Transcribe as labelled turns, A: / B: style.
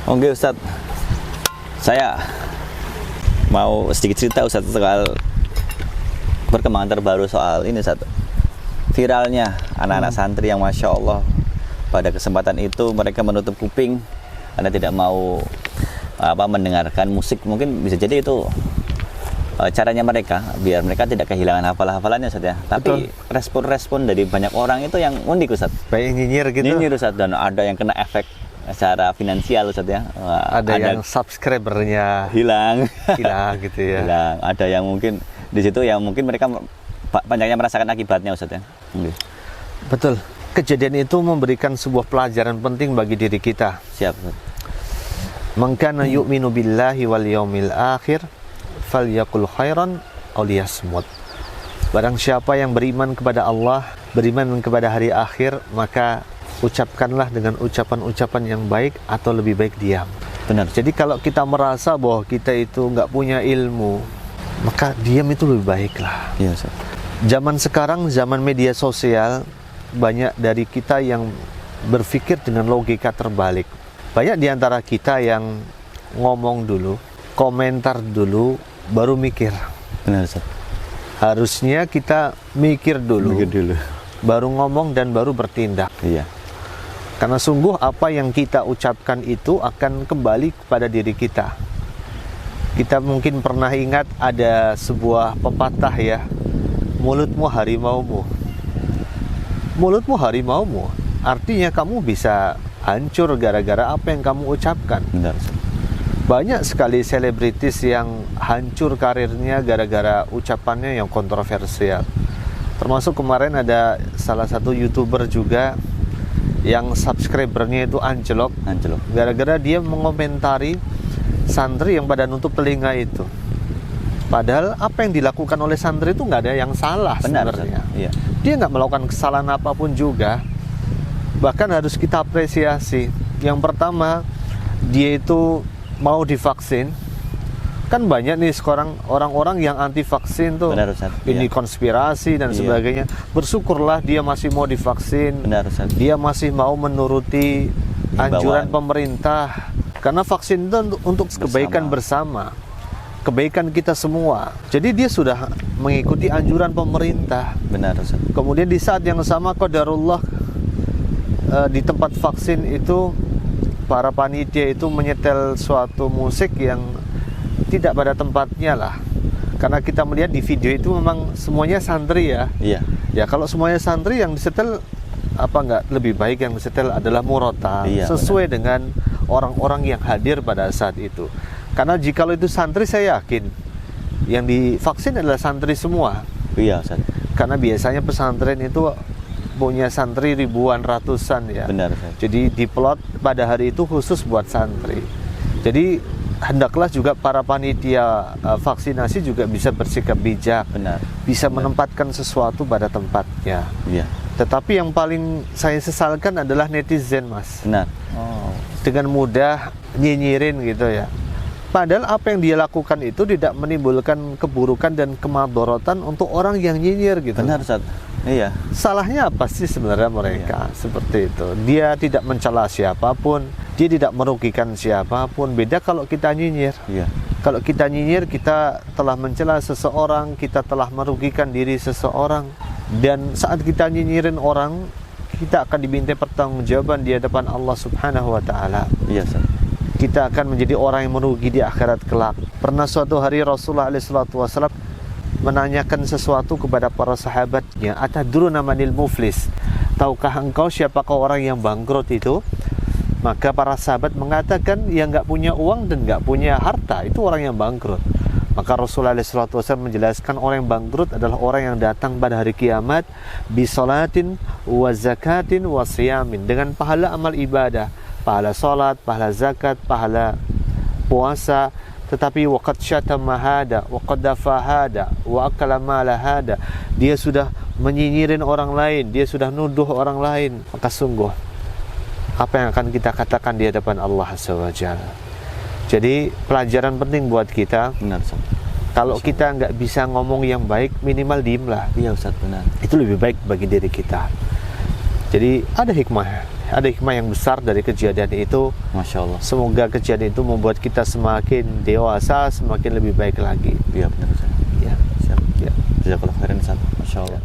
A: Oke Ustadz, saya mau sedikit cerita Ustadz soal perkembangan terbaru soal ini Ustadz. Viralnya anak-anak santri yang Masya Allah pada kesempatan itu mereka menutup kuping karena tidak mau mendengarkan musik. Mungkin bisa jadi itu caranya mereka biar mereka tidak kehilangan hafalannya Ustadz ya. Tapi respon-respon dari banyak orang itu yang unik Ustadz.
B: Kayak nyinyir gitu.
A: Nyinyir Ustadz, dan ada yang kena efek secara finansial Ustadz ya.
B: Ada yang subscribernya
A: hilang
B: gitu ya.
A: Hilang. Ada yang mungkin di situ yang mungkin mereka banyaknya merasakan akibatnya Ustadz ya.
B: Betul. Kejadian itu memberikan sebuah pelajaran penting bagi diri kita.
A: Siap Ustadz.
B: Man kana yu'minu billahi wal yaumil akhir falyaqul khairan aw liyasmut. Barang siapa yang beriman kepada Allah, beriman kepada hari akhir, maka ucapkanlah dengan ucapan-ucapan yang baik atau lebih baik diam.
A: Benar.
B: Jadi kalau kita merasa bahwa kita itu nggak punya ilmu, maka diam itu lebih baik lah.
A: Iya Ustadz.
B: Zaman sekarang, zaman media sosial, banyak dari kita yang berpikir dengan logika terbalik. Banyak di antara kita yang ngomong dulu, komentar dulu, baru mikir.
A: Benar Ustadz.
B: Harusnya kita mikir dulu, baru ngomong dan baru bertindak.
A: Iya.
B: Karena sungguh apa yang kita ucapkan itu akan kembali kepada diri kita. Kita mungkin pernah ingat ada sebuah pepatah ya, mulutmu harimaumu. Mulutmu harimaumu, artinya kamu bisa hancur gara-gara apa yang kamu ucapkan.
A: Benar.
B: Banyak sekali selebritis yang hancur karirnya gara-gara ucapannya yang kontroversial. Termasuk kemarin ada salah satu YouTuber juga yang subscribernya itu anjlok gara-gara dia mengomentari santri yang pada nutup telinga itu. Padahal apa yang dilakukan oleh santri itu nggak ada yang salah. Benar, sebenarnya.
A: Iya.
B: Dia nggak melakukan kesalahan apapun juga. Bahkan harus kita apresiasi. Yang pertama, dia itu mau divaksin. Kan banyak nih sekarang orang-orang yang anti vaksin tuh.
A: Benar, Ustaz.
B: Ini konspirasi dan sebagainya. Bersyukurlah dia masih mau divaksin.
A: Benar, Ustaz.
B: Dia masih mau menuruti anjuran pemerintah. Karena vaksin itu untuk kebaikan bersama. Kebaikan kita semua. Jadi dia sudah mengikuti anjuran pemerintah.
A: Benar, Ustaz.
B: Kemudian di saat yang sama qadarullah di tempat vaksin itu para panitia itu menyetel suatu musik yang tidak pada tempatnya lah. Karena kita melihat di video itu memang semuanya santri ya.
A: Iya.
B: Ya kalau semuanya santri yang disetel apa enggak lebih baik yang disetel adalah murotal sesuai dengan orang-orang yang hadir pada saat itu. Karena jikalau itu santri saya yakin yang divaksin adalah santri semua.
A: Iya, Ustaz.
B: Karena biasanya pesantren itu punya santri ribuan ratusan ya.
A: Benar, Ustaz.
B: Jadi diplot pada hari itu khusus buat santri. Jadi hendaklah juga para panitia vaksinasi juga bisa bersikap bijak.
A: Benar.
B: Bisa menempatkan sesuatu pada tempatnya.
A: Iya.
B: Tetapi yang paling saya sesalkan adalah netizen, Mas.
A: Benar.
B: Dengan mudah nyinyirin gitu ya. Padahal apa yang dia lakukan itu tidak menimbulkan keburukan dan kemadorotan untuk orang yang nyinyir gitu.
A: Benar, Ustaz. Iya.
B: Salahnya apa sih sebenarnya mereka? Seperti itu. Dia tidak mencela siapapun, dia tidak merugikan siapapun. Beda kalau kita nyinyir.
A: Iya.
B: Kalau kita nyinyir, kita telah mencela seseorang, kita telah merugikan diri seseorang. Dan saat kita nyinyirin orang, kita akan diminta pertanggungjawaban di hadapan Allah Subhanahu wa taala.
A: Iya, Ustaz.
B: Kita akan menjadi orang yang merugi di akhirat kelak. Pernah suatu hari Rasulullah SAW menanyakan sesuatu kepada para sahabatnya, atadruna manil muflis? Tahukah engkau siapakah orang yang bangkrut itu? Maka para sahabat mengatakan yang nggak punya uang dan nggak punya harta itu orang yang bangkrut. Maka Rasulullah SAW menjelaskan orang yang bangkrut adalah orang yang datang pada hari kiamat bisolatin wa zakatin wa siyamin, dengan pahala amal ibadah, pahala salat, pahala zakat, pahala puasa, tetapi waqad syatama hada, waqad dafa hada, wa akala mala hada. Dia sudah menyinyirin orang lain, dia sudah nuduh orang lain. Maka sungguh apa yang akan kita katakan di hadapan Allah SWT. Jadi pelajaran penting buat kita.
A: Benar, Ustaz.
B: Kalau kita nggak bisa ngomong yang baik, minimal diem lah.
A: Iya, Ustaz, benar.
B: Itu lebih baik bagi diri kita. Jadi ada hikmah yang besar dari kejadian itu.
A: Masya Allah.
B: Semoga kejadian itu membuat kita semakin dewasa, semakin lebih baik lagi.
A: Iya benar Ustaz.
B: Ya.
A: Siap.
B: Ya.
A: Jazakallah khairan Ustaz. Masya Allah.